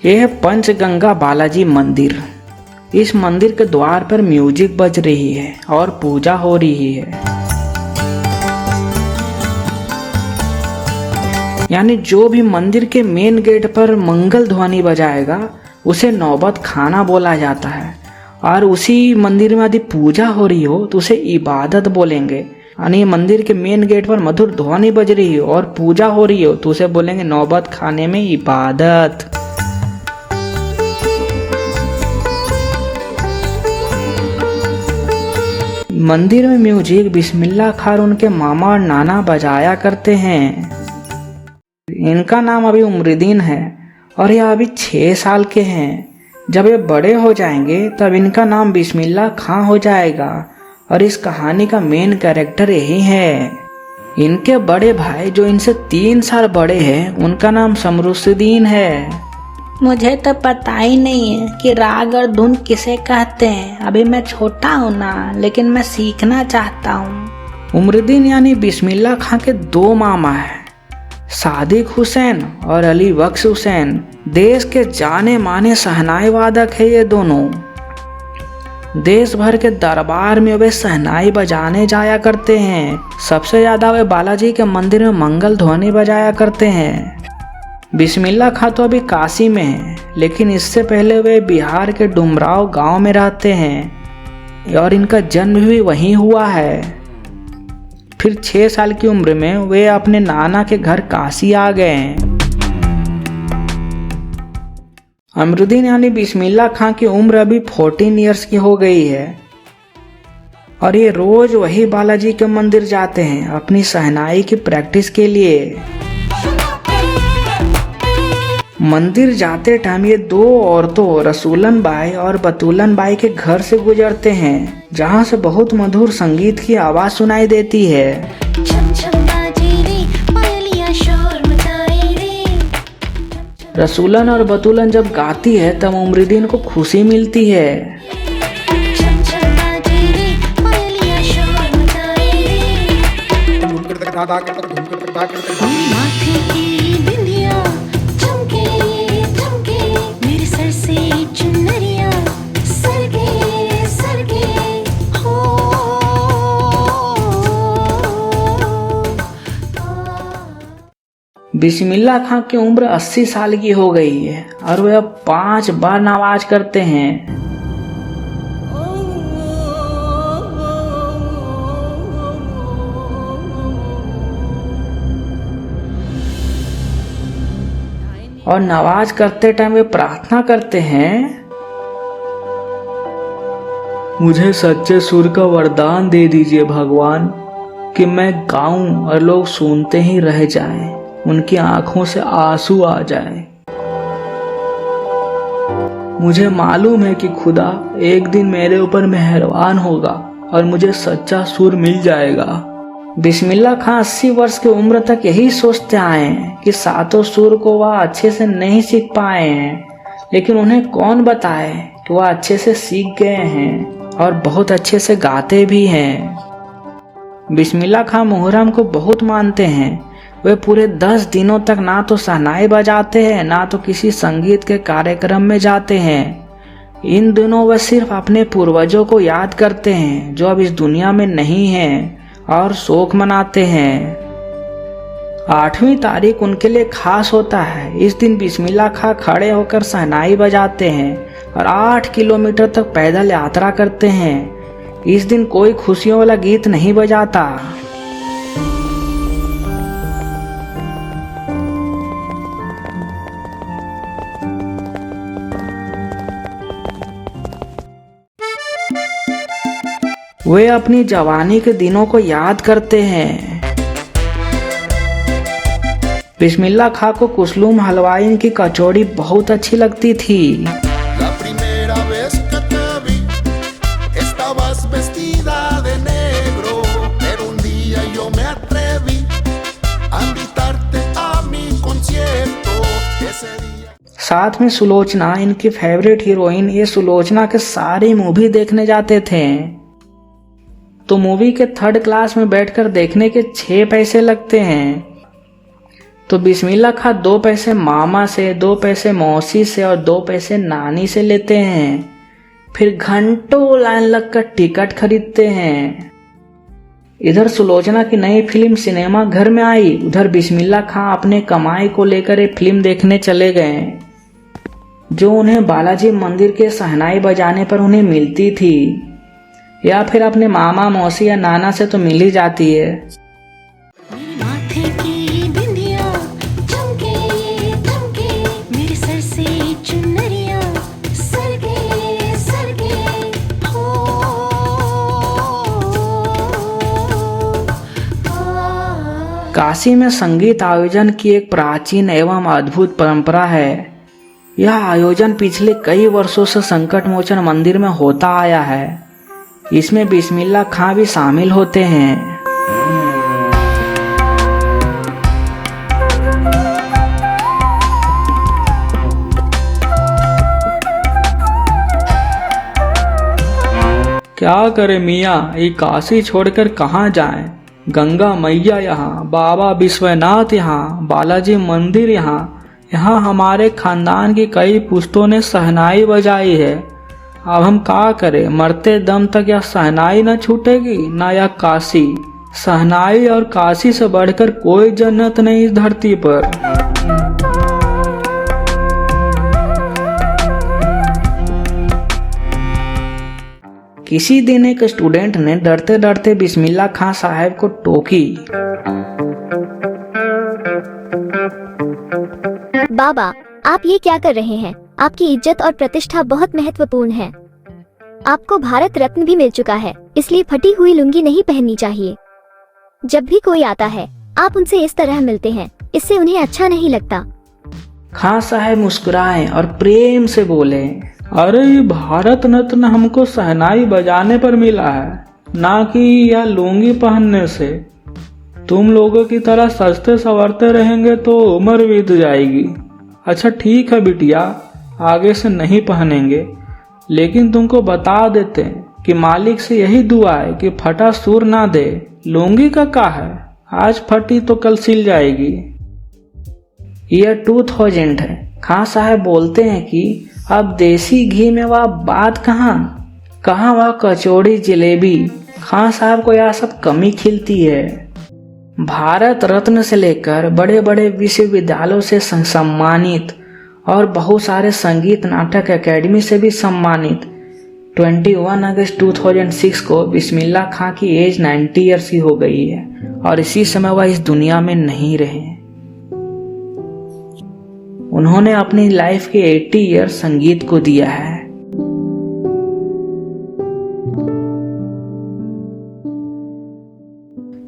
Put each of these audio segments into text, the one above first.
यह है पंचगंगा बालाजी मंदिर। इस मंदिर के द्वार पर म्यूजिक बज रही है और पूजा हो रही है। यानी जो भी मंदिर के मेन गेट पर मंगल ध्वनि बजाएगा उसे नौबत खाना बोला जाता है, और उसी मंदिर में यदि पूजा हो रही हो तो उसे इबादत बोलेंगे। यानी मंदिर के मेन गेट पर मधुर ध्वनि बज रही हो और पूजा हो रही हो तो उसे बोलेंगे नौबत खाने में इबादत। मंदिर में म्यूजिक बिस्मिल्लाह खान उनके मामा और नाना बजाया करते हैं। इनका नाम अभी उमरुद्दीन है और यह अभी 6 साल के हैं। जब ये बड़े हो जाएंगे तब इनका नाम बिस्मिल्लाह खान हो जाएगा और इस कहानी का मेन कैरेक्टर यही है। इनके बड़े भाई जो इनसे 3 साल बड़े हैं उनका नाम शमरुद्दीन है। मुझे तो पता ही नहीं है कि राग और धुन किसे कहते हैं। अभी मैं छोटा हूँ ना, लेकिन मैं सीखना चाहता हूँ। उमरुद्दीन यानी बिस्मिल्लाह खान के 2 मामा हैं, सादिक हुसैन और अली बख्श हुसैन। देश के जाने माने शहनाई वादक है ये दोनों। देश भर के दरबार में वे शहनाई बजाने जाया करते हैं। सबसे ज्यादा वे बालाजी के मंदिर में मंगल ध्वनि बजाया करते हैं। बिस्मिल्लाह खां तो अभी काशी में है, लेकिन इससे पहले वे बिहार के डुमराव गांव में रहते हैं और इनका जन्म भी वहीं हुआ है। फिर 6 साल की उम्र में वे अपने नाना के घर काशी आ गए। उमरुद्दीन यानी बिस्मिल्लाह खां की उम्र अभी 14 इयर्स की हो गई है और ये रोज वही बालाजी के मंदिर जाते हैं अपनी शहनाई की प्रैक्टिस के लिए। मंदिर जाते टाइम ये 2 औरतों रसूलन बाई और बतूलन बाई के घर से गुजरते हैं, जहाँ से बहुत मधुर संगीत की आवाज सुनाई देती है। रसूलन और बतूलन जब गाती है तब उमरुद्दीन को खुशी मिलती है। बिस्मिल्लाह खां की उम्र 80 साल की हो गई है और वे अब 5 बार नमाज करते हैं। और नमाज करते टाइम वे प्रार्थना करते हैं, मुझे सच्चे सुर का वरदान दे दीजिए भगवान कि मैं गाऊं और लोग सुनते ही रह जाएं, उनकी आंखों से आंसू आ जाए। मुझे मालूम है कि खुदा एक दिन मेरे ऊपर मेहरबान होगा और मुझे सच्चा सुर मिल जाएगा। बिस्मिल्लाह खां 80 वर्ष की उम्र तक यही सोचते आए हैं कि 7 सुर को वह अच्छे से नहीं सीख पाए हैं, लेकिन उन्हें कौन बताए कि वह अच्छे से सीख गए हैं और बहुत अच्छे से गाते भी हैं। बिस्मिल्लाह खां मुहर्रम को बहुत मानते हैं। वे पूरे 10 दिनों तक ना तो शहनाई बजाते हैं ना तो किसी संगीत के कार्यक्रम में जाते हैं। इन दिनों वे सिर्फ अपने पूर्वजों को याद करते हैं जो अब इस दुनिया में नहीं हैं और शोक मनाते हैं। 8वीं तारीख उनके लिए खास होता है। इस दिन बिस्मिल्लाह खां खड़े होकर शहनाई बजाते हैं और 8 किलोमीटर तक पैदल यात्रा करते हैं। इस दिन कोई खुशियों वाला गीत नहीं बजाता। वे अपनी जवानी के दिनों को याद करते हैं। बिस्मिल्लाह खां को कुसलुम हलवाई की कचौड़ी बहुत अच्छी लगती थी। साथ में सुलोचना इनकी फेवरेट हीरोइन। ये सुलोचना के सारी मूवी देखने जाते थे तो मूवी के 3rd क्लास में बैठकर देखने के 6 पैसे लगते हैं। तो बिस्मिल्लाह खां 2 पैसे मामा से, 2 पैसे मौसी से और 2 पैसे नानी से लेते हैं। फिर घंटों लाइन लगकर टिकट खरीदते हैं। इधर सुलोचना की नई फिल्म सिनेमा घर में आई, उधर बिस्मिल्लाह खां अपने कमाई को लेकर एक फिल्म देखने चले गए जो उन्हें बालाजी मंदिर के शहनाई बजाने पर उन्हें मिलती थी, या फिर अपने मामा मौसी या नाना से तो मिल ही जाती है। काशी में संगीत आयोजन की एक प्राचीन एवं अद्भुत परंपरा है। यह आयोजन पिछले कई वर्षों से संकट मोचन मंदिर में होता आया है। इसमें बिस्मिल्लाह खां भी शामिल होते हैं। क्या करे मियाँ, ये काशी छोड़कर कहाँ जाएं? गंगा मैया यहाँ, बाबा विश्वनाथ यहाँ, बालाजी मंदिर यहाँ हमारे खानदान की कई पुश्तों ने शहनाई बजाई है। अब हम क्या करें? मरते दम तक यह शहनाई न छूटेगी ना यह काशी। शहनाई और काशी से बढ़कर कोई जन्नत नहीं इस धरती पर। किसी दिन एक स्टूडेंट ने डरते डरते बिस्मिल्लाह खां साहब को टोकी। बाबा, आप ये क्या कर रहे हैं? आपकी इज्जत और प्रतिष्ठा बहुत महत्वपूर्ण है। आपको भारत रत्न भी मिल चुका है, इसलिए फटी हुई लुंगी नहीं पहननी चाहिए। जब भी कोई आता है आप उनसे इस तरह मिलते हैं, इससे उन्हें अच्छा नहीं लगता। खां साहब मुस्कुराए और प्रेम से बोले, अरे ये भारत रत्न हमको शहनाई बजाने पर मिला है, ना कि यह लुंगी पहनने से। तुम लोगों की तरह सस्ते संवरते रहेंगे तो उम्र बीत जाएगी। अच्छा ठीक है बिटिया, आगे से नहीं पहनेंगे, लेकिन तुमको बता देते हैं कि मालिक से यही दुआ है कि फटा सूर ना दे। लुंगी का है, आज फटी तो कल सिल जाएगी। ईयर 2000 है। खां साहब बोलते हैं कि अब देसी घी में वह बात कहाँ वह कचौड़ी जलेबी। खां साहब को यह सब कमी खिलती है। भारत रत्न से लेकर बड़े बड़े विश्वविद्यालयों से सम्मानित और बहुत सारे संगीत नाटक एकेडमी से भी सम्मानित 21 अगस्त 2006 को बिस्मिल्लाह खां की एज 90 ईयर्स की हो गई है और इसी समय वह इस दुनिया में नहीं रहे। उन्होंने अपनी लाइफ के 80 ईयर संगीत को दिया है।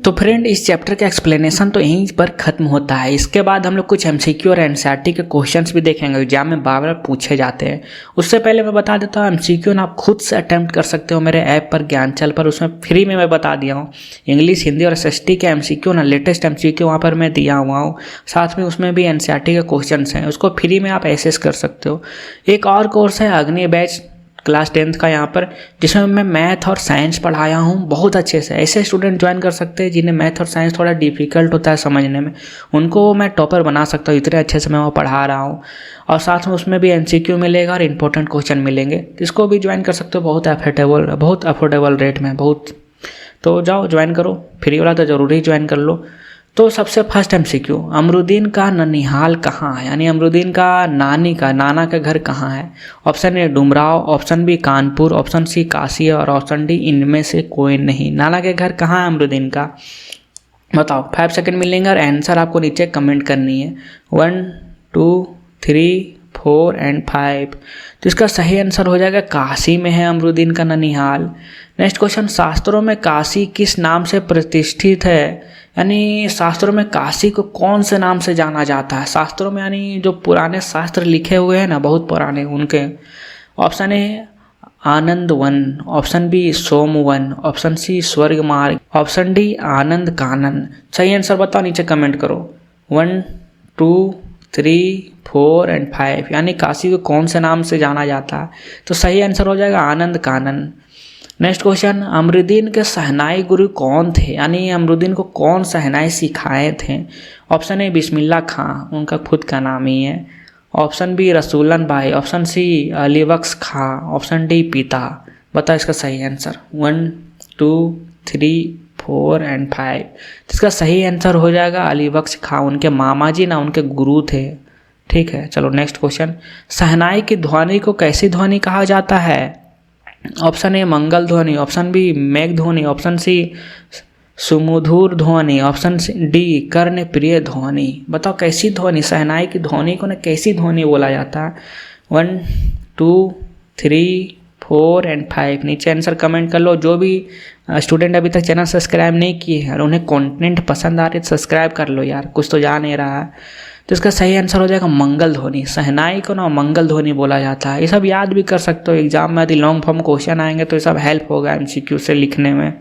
तो फ्रेंड, इस चैप्टर का एक्सप्लेनेशन तो यहीं पर खत्म होता है। इसके बाद हम लोग कुछ एमसीक्यू और एनसीईआरटी के क्वेश्चंस भी देखेंगे, एग्जाम में बार बार पूछे जाते हैं। उससे पहले मैं बता देता हूँ, एमसीक्यू ना आप खुद से अटेम्प्ट कर सकते हो मेरे ऐप पर ज्ञानचल पर। उसमें फ्री में मैं बता दिया हूँ इंग्लिश, हिंदी और एसएसटी के एमसीक्यू ना, लेटेस्ट एमसीक्यू वहाँ पर मैं दिया हुआ हूँ। साथ में उसमें भी एनसीईआरटी के क्वेश्चन हैं, उसको फ्री में आप एक्सेस कर सकते हो। एक और कोर्स है अग्नि बैच क्लास 10th का यहाँ पर, जिसमें मैं मैथ और साइंस पढ़ाया हूँ बहुत अच्छे से। ऐसे स्टूडेंट ज्वाइन कर सकते हैं जिन्हें मैथ और साइंस थोड़ा डिफिकल्ट होता है समझने में, उनको मैं टॉपर बना सकता हूँ, इतने अच्छे से मैं वो पढ़ा रहा हूँ। और साथ में उसमें भी एमसीक्यू मिलेगा और इंपॉर्टेंट क्वेश्चन मिलेंगे, इसको भी ज्वाइन कर सकते हो बहुत अफोर्डेबल रेट में बहुत। तो जाओ ज्वाइन करो, फ्री वाला तो ज़रूरी ज्वाइन कर लो। तो सबसे फर्स्ट एमसीक्यू, अमरुद्दीन का ननिहाल कहाँ है, यानी अमरुद्दीन का नाना का घर कहाँ है। Option A Dumraon, option B Kanpur, option C Kashi और ऑप्शन डी इनमें से कोई नहीं। नाना के घर कहाँ है अमरुद्दीन का, बताओ। 5 सेकंड मिलेंगे और आंसर आपको नीचे कमेंट करनी है। 1 2 3 4 एंड 5। तो इसका सही आंसर हो जाएगा काशी में है अमरुद्दीन का ननिहाल। नेक्स्ट क्वेश्चन, शास्त्रों में काशी किस नाम से प्रतिष्ठित है, यानी शास्त्रों में काशी को कौन से नाम से जाना जाता है। शास्त्रों में यानी जो पुराने शास्त्र लिखे हुए हैं ना, बहुत पुराने, उनके। Option A Anand Van, option B Som Van, option C Swarg Marg, option D आनंद कानन। सही आंसर बताओ, नीचे कमेंट करो। 1 2 3 4 एंड 5, यानी काशी को कौन से नाम से जाना जाता है। तो सही आंसर हो जाएगा आनंद कानन। नेक्स्ट क्वेश्चन, अमरुद्दीन के शहनाई गुरु कौन थे, यानी अमरुद्दीन को कौन शहनाई सिखाए थे। ऑप्शन ए बिस्मिल्लाह खां, उनका खुद का नाम ही है। ऑप्शन बी रसूलन भाई, ऑप्शन सी अली बख्श खां, ऑप्शन डी पिता। बताओ इसका सही आंसर। 1 2 3 4 एंड 5। इसका सही आंसर हो जाएगा अली बख्श खां, उनके मामा जी ना उनके गुरु थे। ठीक है, चलो नेक्स्ट क्वेश्चन, शहनाई की ध्वनि को कैसी ध्वनि कहा जाता है। ऑप्शन ए मंगल ध्वनि, ऑप्शन बी मेघ ध्वनि, ऑप्शन सी सुमधुर ध्वनि, ऑप्शन डी कर्ण प्रिय ध्वनि। बताओ कैसी ध्वनि, शहनाई की ध्वनि को ना कैसी ध्वनि बोला जाता है। 1 2 3 4 एंड 5। नीचे आंसर कमेंट कर लो। जो भी स्टूडेंट अभी तक चैनल सब्सक्राइब नहीं किए हैं और उन्हें कंटेंट पसंद आ रही है तो सब्सक्राइब कर लो यार, कुछ तो जा नहीं रहा है। तो इसका सही आंसर हो जाएगा मंगल ध्वनि। शहनाई को ना मंगल ध्वनि बोला जाता है। ये सब याद भी कर सकते हो, एग्जाम में यदि लॉन्ग फॉर्म क्वेश्चन आएंगे तो ये सब हेल्प होगा MCQ से लिखने में।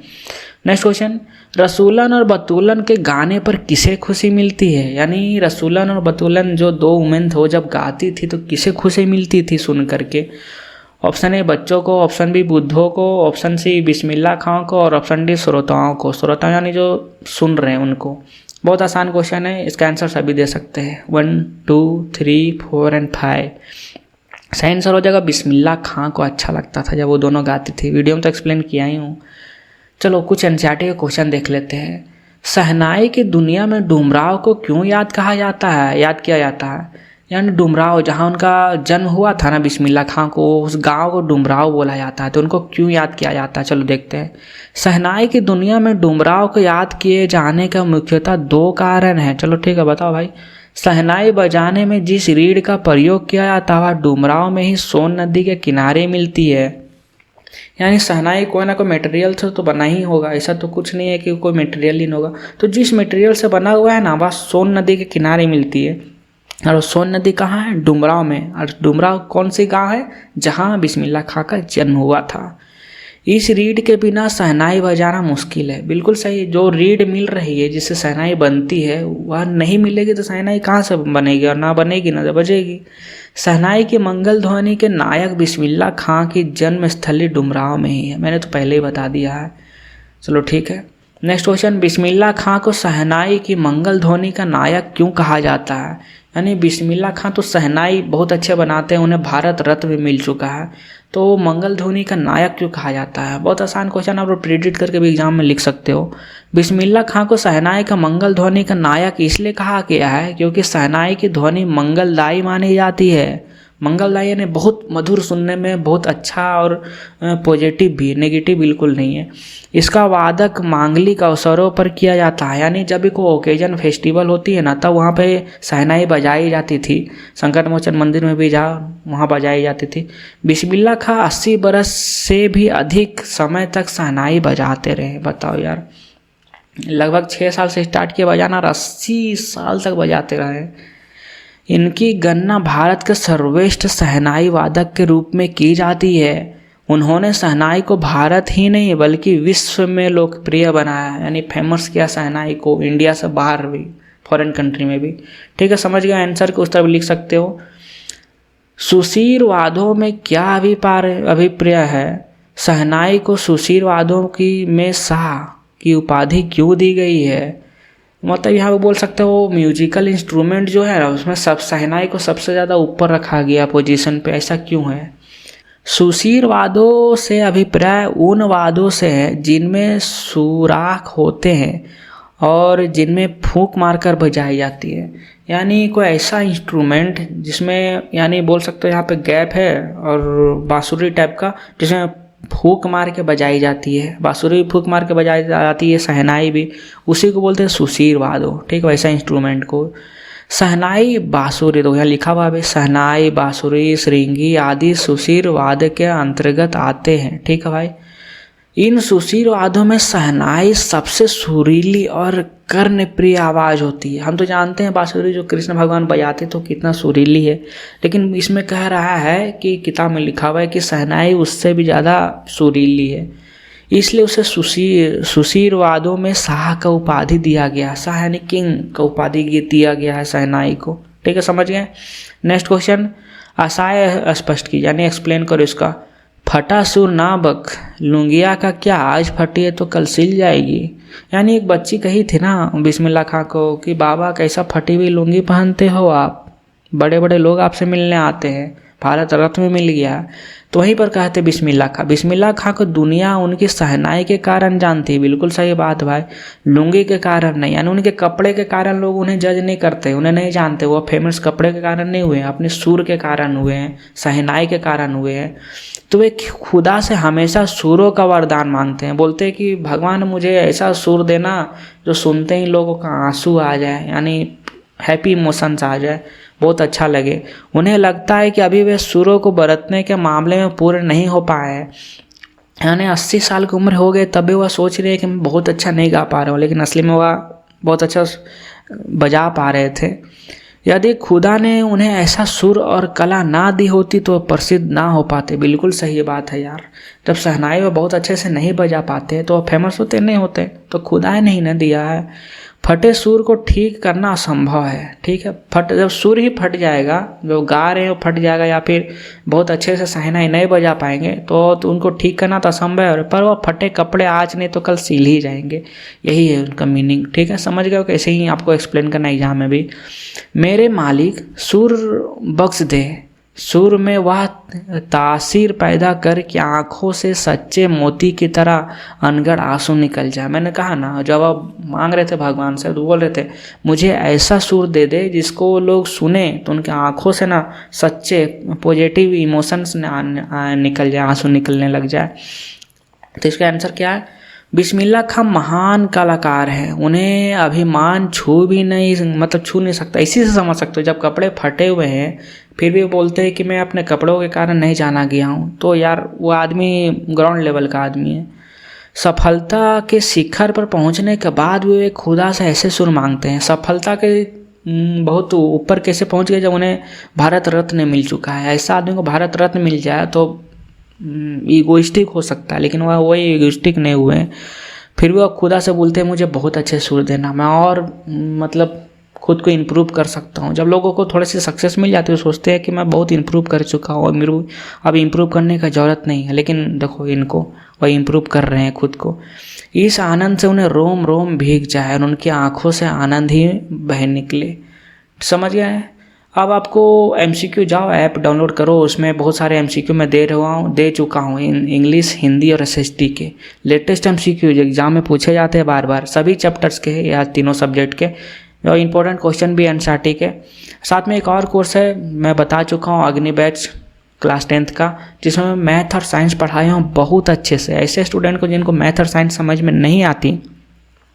नेक्स्ट क्वेश्चन, रसूलन और बतूलन के गाने पर किसे खुशी मिलती है, यानी रसूलन और बतूलन जो दो वुमेन थे वो जब गाती थी तो किसे खुशी मिलती थी सुन करके। ऑप्शन ए बच्चों को, ऑप्शन बी बुद्धों को, ऑप्शन सी बिस्मिल्लाह खां को और ऑप्शन डी श्रोताओं को। श्रोता यानी जो सुन रहे हैं उनको। बहुत आसान क्वेश्चन है, इसका आंसर सभी दे सकते हैं। 1 2 3 4 एंड 5। सही आंसर हो जाएगा बिस्मिल्लाह खां को अच्छा लगता था जब वो दोनों गाती थी। वीडियो में तो एक्सप्लेन किया ही हूँ। चलो कुछ NCERT के क्वेश्चन देख लेते हैं। शहनाई की दुनिया में डुमराव को क्यों याद किया जाता है, यानी डुमराव जहाँ उनका जन्म हुआ था ना बिस्मिल्लाह खां को, उस गांव को डुमराव बोला जाता है, तो उनको क्यों याद किया जाता है। चलो देखते हैं। शहनाई की दुनिया में डुमराव को याद किए जाने का मुख्यतः 2 कारण हैं। चलो ठीक है, बताओ भाई। शहनाई बजाने में जिस रीढ़ का प्रयोग किया जाता है वह डुमराव में ही सोन नदी के किनारे मिलती है। यानी शहनाई कोई ना कोई मटेरियल से तो बना ही होगा, ऐसा तो कुछ नहीं है कि कोई मटेरियल ही नहीं होगा। तो जिस मटेरियल से बना हुआ है ना वह सोन नदी के किनारे मिलती है। और सोन नदी कहाँ है, डुमराव में। और डुमराव कौन सी गांव है, जहाँ बिस्मिल्लाह खां का जन्म हुआ था। इस रीढ़ के बिना शहनाई बजाना मुश्किल है। बिल्कुल सही, जो रीढ़ मिल रही है जिससे शहनाई बनती है वह नहीं मिलेगी तो शहनाई कहाँ से बनेगी, और ना बनेगी ना बजेगी। शहनाई की मंगल ध्वनि के नायक बिस्मिल्लाह खां की जन्म स्थली डुमराव में ही है। मैंने तो पहले ही बता दिया है। चलो ठीक है, नेक्स्ट क्वेश्चन, बिस्मिल्लाह खां को शहनाई की मंगल ध्वनि का नायक क्यों कहा जाता है। यानी बिस्मिल्लाह खां तो शहनाई बहुत अच्छे बनाते हैं, उन्हें भारत रत्न भी मिल चुका है, तो मंगल ध्वनि का नायक क्यों कहा जाता है। बहुत आसान क्वेश्चन, आप प्रेडिक्ट करके भी एग्जाम में लिख सकते हो। बिस्मिल्लाह खां को शहनाई का मंगल ध्वनि का नायक इसलिए कहा गया है क्योंकि शहनाई की ध्वनि मंगलदायी मानी जाती है। मंगलदायी यानी बहुत मधुर, सुनने में बहुत अच्छा और पॉजिटिव भी, नेगेटिव बिल्कुल नहीं है। इसका वादक मांगलिक अवसरों पर किया जाता है, यानी जब भी कोई ओकेजन फेस्टिवल होती है ना तब वहाँ पे शहनाई बजाई जाती थी। संकट मोचन मंदिर में भी जाओ वहाँ बजाई जाती थी। बिस्मिल्लाह खां 80 बरस से भी अधिक समय तक शहनाई बजाते रहे। बताओ यार, लगभग 6 साल से स्टार्ट किया बजाना और 80 साल तक बजाते रहे। इनकी गणना भारत के सर्वश्रेष्ठ शहनाई वादक के रूप में की जाती है। उन्होंने शहनाई को भारत ही नहीं बल्कि विश्व में लोकप्रिय बनाया, यानी फेमस किया शहनाई को, इंडिया से बाहर भी, फॉरेन कंट्री में भी। ठीक है, समझ गए आंसर को, उस तरह लिख सकते हो। सुशीर वादों में क्या अभिप्राय है। शहनाई को सुशीर वादों की में शाह की उपाधि क्यों दी गई है। मतलब यहाँ पे बोल सकते हो म्यूजिकल इंस्ट्रूमेंट जो है उसमें सब शहनाई को सबसे ज़्यादा ऊपर रखा गया पोजीशन पे, ऐसा क्यों है। सुशीर वादों से अभिप्राय उन वादों से है जिनमें सुराख होते हैं और जिनमें फूंक मारकर बजाई जाती है। यानी कोई ऐसा इंस्ट्रूमेंट जिसमें, यानी बोल सकते हो यहाँ पे गैप है और बांसुरी टाइप का, जिसमें फूंक मार के बजाई जाती है। बांसुरी फूंक मार के बजाई जाती है, शहनाई भी, उसी को बोलते हैं सुशीर वादों। ठीक है, वैसा इंस्ट्रूमेंट को शहनाई बांसुरी, तो यहाँ लिखा हुआ है शहनाई, बांसुरी, श्रृंगी आदि सुशीर वाद के अंतर्गत आते हैं। ठीक है भाई, इन सुशीर वादों में शहनाई सबसे सुरीली और कर्णप्रिय आवाज़ होती है। हम तो जानते हैं बांसुरी जो कृष्ण भगवान बजाते तो कितना सुरीली है, लेकिन इसमें कह रहा है कि किताब में लिखा हुआ है कि शहनाई उससे भी ज़्यादा सुरीली है, इसलिए उसे सुशीर वादों में शाह का उपाधि दिया गया। शाह यानी किंग का उपाधि दिया गया है शहनाई को। ठीक है, समझ गए। नेक्स्ट क्वेश्चन, आशय स्पष्ट की, यानी एक्सप्लेन करो इसका। फटा सुर ना बक, लुंगिया का क्या आज फटी है तो कल सिल जाएगी। यानी एक बच्ची कही थी ना बिस्मिल्लाह खां को कि बाबा कैसा फटी हुई लुंगी पहनते हो आप, बड़े बड़े लोग आपसे मिलने आते हैं, भारत रत्न में मिल गया। तो वहीं पर कहते बिस्मिल्लाह खां। बिस्मिल्लाह खां को दुनिया उनकी सहनाई के कारण जानती है। बिल्कुल सही बात भाई, लुंगी के कारण नहीं, यानी उनके कपड़े के कारण लोग उन्हें जज नहीं करते, उन्हें नहीं जानते। वो फेमस कपड़े के कारण नहीं हुए हैं, अपने सुर के कारण हुए हैं, सहनाई के कारण हुए हैं। तो वे खुदा से हमेशा सुरों का वरदान मांगते हैं। बोलते हैं कि भगवान मुझे ऐसा सुर देना जो सुनते ही लोगों का आंसू आ जाए, यानी हैप्पी इमोशंस आ जाए, बहुत अच्छा लगे। उन्हें लगता है कि अभी वे सुरों को बरतने के मामले में पूरे नहीं हो पाए हैं, यानी 80 साल की उम्र हो गए तब भी वह सोच रहे हैं कि मैं बहुत अच्छा नहीं गा पा रहा हूँ, लेकिन असली में वह बहुत अच्छा बजा पा रहे थे। यदि खुदा ने उन्हें ऐसा सुर और कला ना दी होती तो प्रसिद्ध ना हो पाते। बिल्कुल सही बात है यार, जब शहनाई में बहुत अच्छे से नहीं बजा पाते तो फेमस होते नहीं होते, तो खुदा ने ही ना दिया है। फटे सुर को ठीक करना असंभव है, ठीक है। जब सुर ही फट जाएगा, जो गा रहे हैं वो फट जाएगा, या फिर बहुत अच्छे से शहनाई नहीं बजा पाएंगे तो उनको ठीक करना तो असंभव है। पर वो फटे कपड़े आज नहीं तो कल सिल ही जाएंगे, यही है उनका मीनिंग, ठीक है। समझ गए हो, कैसे ही आपको एक्सप्लेन करना एग्जाम में भी। मेरे मालिक सुर बख्श दे, सुर में वह तासीर पैदा कर कि आँखों से सच्चे मोती की तरह अनगढ़ आंसू निकल जाए। मैंने कहा ना, जब आप मांग रहे थे भगवान से तो बोल रहे थे मुझे ऐसा सुर दे दे जिसको लोग सुने तो उनके आँखों से ना सच्चे पॉजिटिव इमोशंस निकल जाए, आंसू निकलने लग जाए। तो इसका आंसर क्या है? बिस्मिल्लाह खां महान कलाकार हैं, उन्हें अभिमान छू नहीं सकता। इसी से समझ सकते हो, जब कपड़े फटे हुए हैं फिर भी बोलते हैं कि मैं अपने कपड़ों के कारण नहीं जाना गया हूँ, तो यार वो आदमी ग्राउंड लेवल का आदमी है। सफलता के शिखर पर पहुँचने के बाद भी वे खुदा से ऐसे सुर मांगते हैं। सफलता के बहुत ऊपर कैसे पहुँच गए, जब उन्हें भारत रत्न मिल चुका है। ऐसा आदमी को भारत रत्न मिल जाए तो ईगोइस्टिक हो सकता है, लेकिन वही ईगोइस्टिक नहीं हुए। फिर भी वो खुदा से बोलते हैं मुझे बहुत अच्छे सुर देना, मैं और मतलब खुद को इम्प्रूव कर सकता हूँ। जब लोगों को थोड़ी सी सक्सेस मिल जाती है तो सोचते हैं कि मैं बहुत इम्प्रूव कर चुका हूँ, अब इम्प्रूव करने का ज़रूरत नहीं है। लेकिन देखो इनको, वह इम्प्रूव कर रहे हैं खुद को। इस आनंद से उन्हें रोम रोम भीग जाए और उनकी आँखों से आनंद ही बह निकले। समझ गए हैं? अब आपको MCQ जाओ, ऐप डाउनलोड करो, उसमें बहुत सारे MCQ मैं दे चुका हूँ इंग्लिश, हिंदी और SST के लेटेस्ट MCQ एग्जाम में पूछे जाते हैं बार बार, सभी चैप्टर्स के या तीनों सब्जेक्ट के, और इंपॉर्टेंट क्वेश्चन भी NCERT के। साथ में एक और कोर्स है मैं बता चुका हूँ, अग्नि बैच क्लास 10th का, जिसमें मैं मैथ और साइंस पढ़ाया हूँ बहुत अच्छे से। ऐसे स्टूडेंट को जिनको मैथ और साइंस समझ में नहीं आती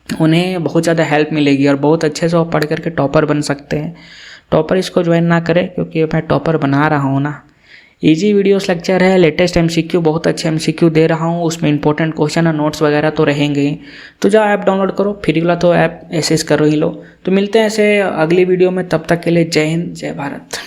उन्हें बहुत ज़्यादा हेल्प मिलेगी और बहुत अच्छे से वो पढ़ करके टॉपर बन सकते हैं। टॉपर इसको ज्वाइन ना करें क्योंकि मैं टॉपर बना रहा हूँ ना। इजी वीडियोस लेक्चर है, लेटेस्ट MCQ, बहुत अच्छे MCQ दे रहा हूँ, उसमें इंपॉर्टेंट क्वेश्चन और नोट्स वगैरह तो रहेंगे ही। तो जाओ ऐप डाउनलोड करो, फ्री वाला तो ऐप एसेस करो ही लो। तो मिलते हैं ऐसे अगली वीडियो में, तब तक के लिए जय हिंद, जय भारत।